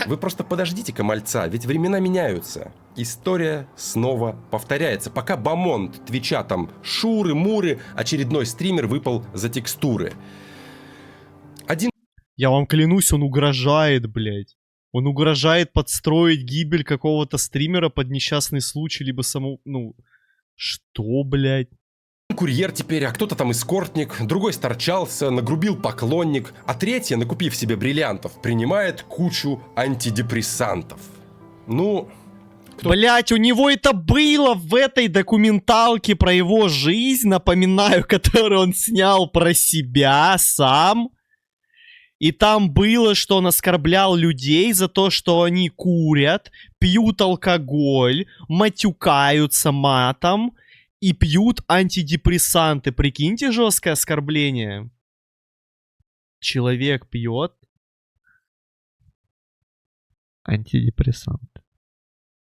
Вы просто подождите-ка, мальца, ведь времена меняются. История снова повторяется. Пока Бамонт твича там шуры-муры, очередной стример выпал за текстуры. Я вам клянусь, он угрожает, блядь. Он угрожает подстроить гибель какого-то стримера под несчастный случай, либо саму... Ну, что, блядь? Курьер теперь, а кто-то там эскортник, другой сторчался, нагрубил поклонник, а третья, накупив себе бриллиантов, принимает кучу антидепрессантов. Ну... Блять, у него это было в этой документалке про его жизнь, напоминаю, которую он снял про себя сам. И там было, что он оскорблял людей за то, что они курят, пьют алкоголь, матюкаются матом и пьют антидепрессанты. Прикиньте, жесткое оскорбление. Человек пьет антидепрессанты.